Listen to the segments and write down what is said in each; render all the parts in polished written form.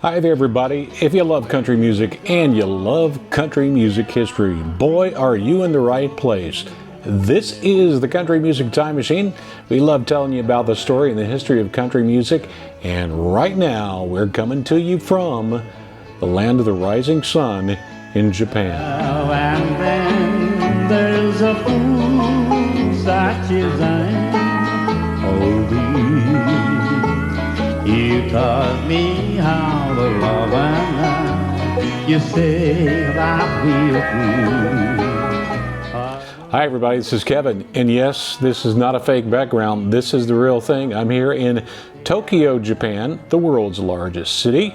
Hi there everybody. If you love country music and you love country music history, boy are you in the right place. This is the Country Music Time Machine. We love telling you about the story and the history of country music, and right now we're coming to you from the land of the rising sun in Japan. Oh, and then there's a fool such as I am. Oh, you taught me how to love and love. You said I will do. Hi everybody, this is Kevin, and yes, this is not a fake background. This is the real thing. I'm here in Tokyo, Japan, the world's largest city,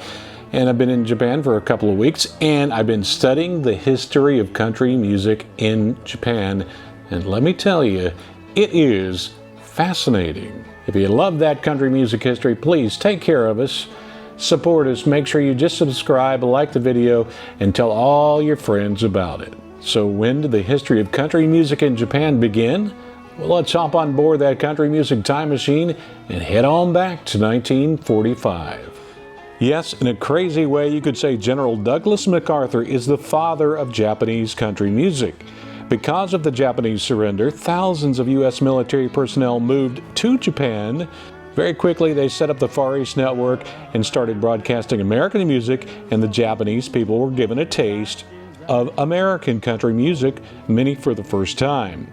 and I've been in Japan for a couple of weeks, and I've been studying the history of country music in Japan, and let me tell you, it is fascinating. If you love that country music history, please take care of us, support us, make sure you just subscribe, like the video, and tell all your friends about it. So when did the history of country music in Japan begin? Well, let's hop on board that Country Music Time Machine and head on back to 1945. Yes, in a crazy way, you could say General Douglas MacArthur is the father of Japanese country music. Because of the Japanese surrender, thousands of U.S. military personnel moved to Japan. Very quickly, they set up the Far East Network and started broadcasting American music, and the Japanese people were given a taste of American country music, many for the first time.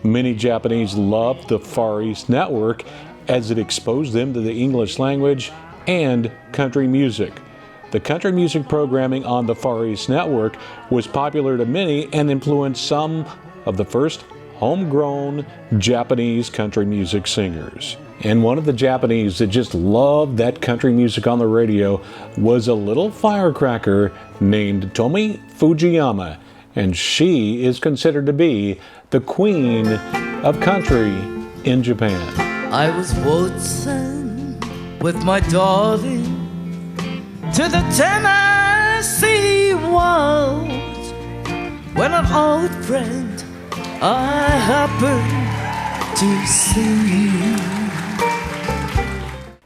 Many Japanese loved the Far East Network as it exposed them to the English language and country music. The country music programming on the Far East Network was popular to many and influenced some of the first homegrown Japanese country music singers. And one of the Japanese that just loved that country music on the radio was a little firecracker named Tomi Fujiyama, and she is considered to be the queen of country in Japan. I was waltzing with my darling to the Tennessee waltz when an old friend I happened to see.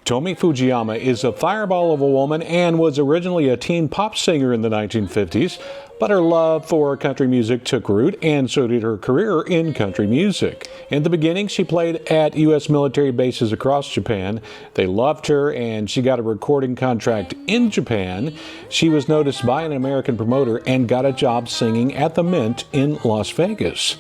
Tomi Fujiyama is a fireball of a woman and was originally a teen pop singer in the 1950s, but her love for country music took root, and so did her career in country music. In the beginning, she played at U.S. military bases across Japan. They loved her, and she got a recording contract in Japan. She was noticed by an American promoter and got a job singing at the Mint in Las Vegas.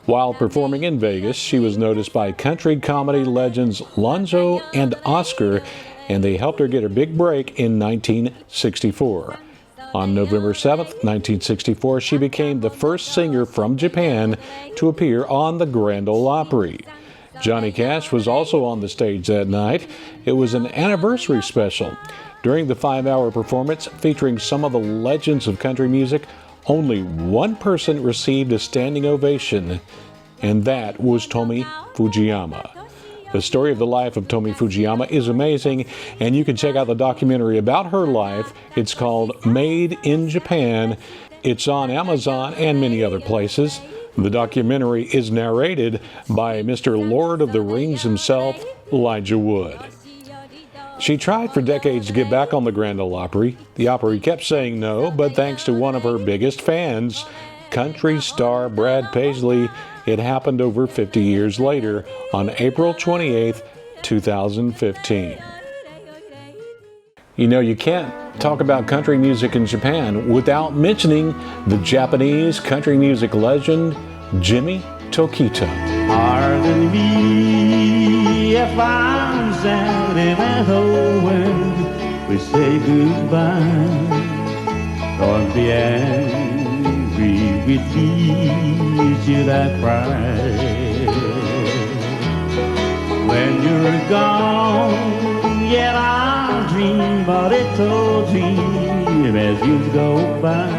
While performing in Vegas, she was noticed by country comedy legends Lonzo and Oscar, and they helped her get her big break in 1964. On November 7th, 1964, she became the first singer from Japan to appear on the Grand Ole Opry. Johnny Cash was also on the stage that night. It was an anniversary special. During the 5-hour performance featuring some of the legends of country music, only one person received a standing ovation, and that was Tomi Fujiyama. The story of the life of Tomi Fujiyama is amazing, and you can check out the documentary about her life. It's called Made in Japan. It's on Amazon and many other places. The documentary is narrated by Mr. Lord of the Rings himself, Elijah Wood. She tried for decades to get back on the Grand Ole Opry. The Opry kept saying no, but thanks to one of her biggest fans, country star Brad Paisley, it happened over 50 years later on April 28, 2015. You know, you can't talk about country music in Japan without mentioning the Japanese country music legend, Jimmy Tokita. Pardon me if I'm sad and when we say goodbye. Don't be angry with me, should I cry? When you're gone, yet I'll dream about a little dream as you go by.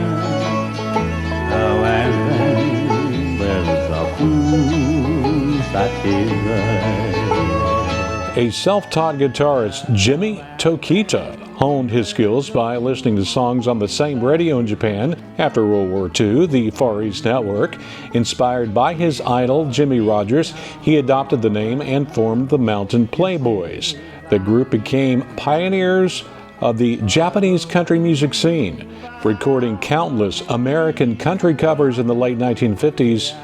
Oh, and then there's a fool such as I. A self-taught guitarist, Jimmy Tokita, honed his skills by listening to songs on the same radio in Japan after World War II, the Far East Network. Inspired by his idol, Jimmy Rogers, he adopted the name and formed the Mountain Playboys. The group became pioneers of the Japanese country music scene, recording countless American country covers in the late 1950s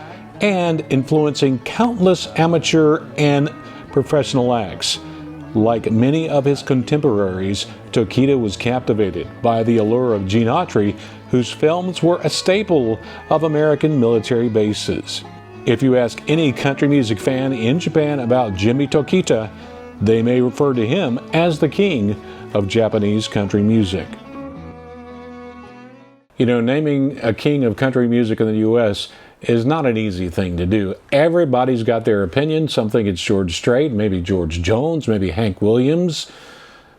and influencing countless amateur and professional acts. Like many of his contemporaries, Tokita was captivated by the allure of Gene Autry, whose films were a staple of American military bases. If you ask any country music fan in Japan about Jimmy Tokita, they may refer to him as the king of Japanese country music. You know, naming a king of country music in the U.S. is not an easy thing to do. Everybody's got their opinion. Some think it's George Strait, maybe George Jones, maybe Hank Williams.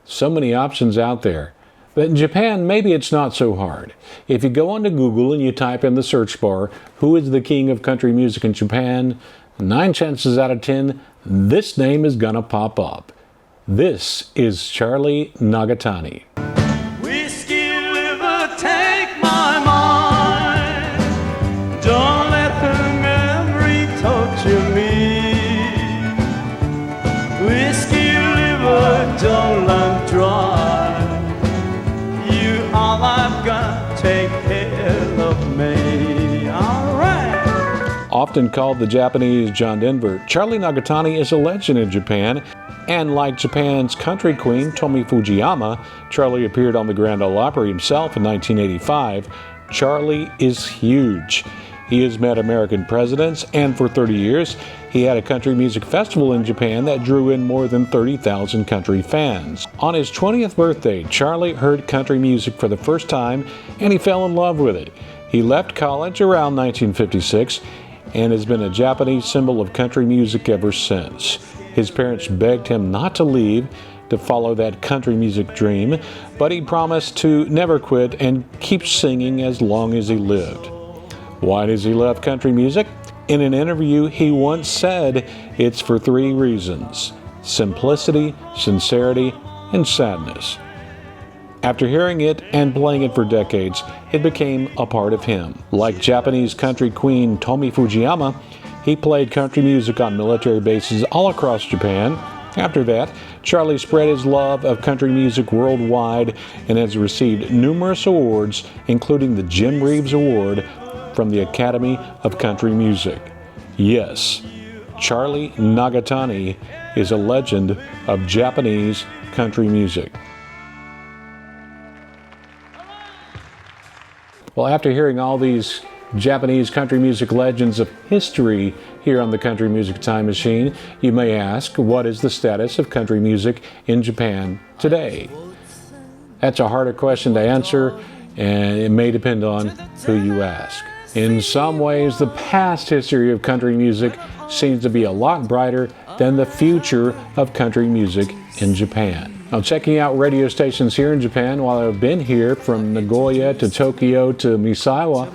So many options out there. But in Japan, maybe it's not so hard. If you go onto Google and you type in the search bar, who is the king of country music in Japan, 9 chances out of 10, this name is gonna pop up. This is Charlie Nagatani. Whiskey liver, take my mind. Don't let the memory torture me. Whiskey liver, don't run dry. You all I've got, take care of me. All right. Often called the Japanese John Denver, Charlie Nagatani is a legend in Japan. And like Japan's country queen, Tomi Fujiyama, Charlie appeared on the Grand Ole Opry himself in 1985. Charlie is huge. He has met American presidents, and for 30 years, he had a country music festival in Japan that drew in more than 30,000 country fans. On his 20th birthday, Charlie heard country music for the first time, and he fell in love with it. He left college around 1956 and has been a Japanese symbol of country music ever since. His parents begged him not to leave to follow that country music dream, but he promised to never quit and keep singing as long as he lived. Why does he love country music? In an interview, he once said it's for 3 reasons: simplicity, sincerity, and sadness. After hearing it and playing it for decades, it became a part of him. Like Japanese country queen Tomi Fujiyama, he played country music on military bases all across Japan. After that, Charlie spread his love of country music worldwide and has received numerous awards, including the Jim Reeves Award from the Academy of Country Music. Yes, Charlie Nagatani is a legend of Japanese country music. Well, after hearing all these Japanese country music legends of history here on the Country Music Time Machine, you may ask, what is the status of country music in Japan today? That's a harder question to answer, and it may depend on who you ask. In some ways, the past history of country music seems to be a lot brighter than the future of country music in Japan. Now, checking out radio stations here in Japan while I've been here, from Nagoya to Tokyo to Misawa,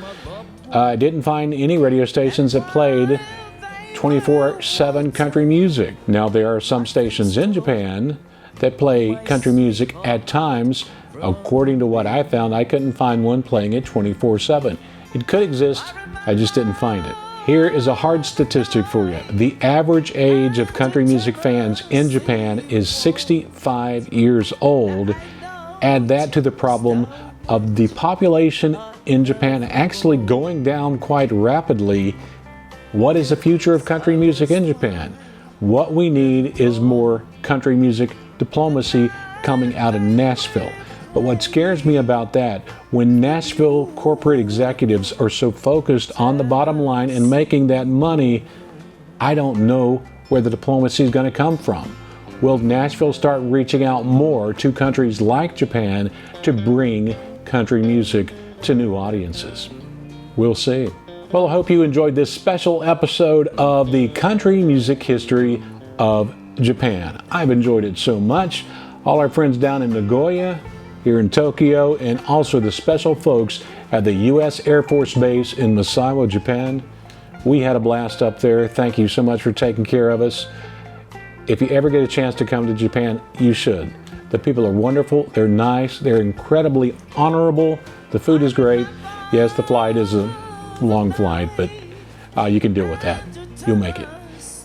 I didn't find any radio stations that played 24/7 country music. Now, there are some stations in Japan that play country music at times. According to what I found, I couldn't find one playing it 24/7. It could exist, I just didn't find it. Here is a hard statistic for you. The average age of country music fans in Japan is 65 years old. Add that to the problem of the population in Japan actually going down quite rapidly. What is the future of country music in Japan? What we need is more country music diplomacy coming out of Nashville. But what scares me about that, when Nashville corporate executives are so focused on the bottom line and making that money, I don't know where the diplomacy is going to come from. Will Nashville start reaching out more to countries like Japan to bring country music to new audiences? We'll see. Well, I hope you enjoyed this special episode of the Country Music History of Japan. I've enjoyed it so much. All our friends down in Nagoya, here in Tokyo, and also the special folks at the U.S. Air Force Base in Misawa, Japan. We had a blast up there. Thank you so much for taking care of us. If you ever get a chance to come to Japan, you should. The people are wonderful, they're nice, they're incredibly honorable, the food is great. Yes, the flight is a long flight, but you can deal with that. You'll make it.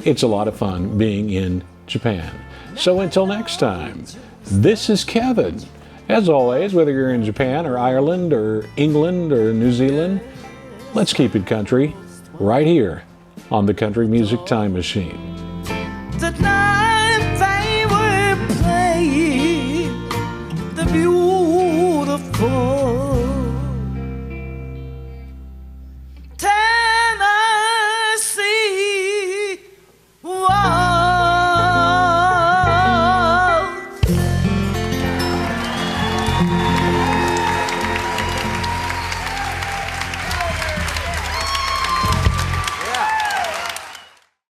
It's a lot of fun being in Japan. So until next time, this is Kevin, As always, whether you're in Japan or Ireland or England or New Zealand, let's keep it country right here on the Country Music Time Machine. Tonight they were playing the beautiful Tennessee Waltz.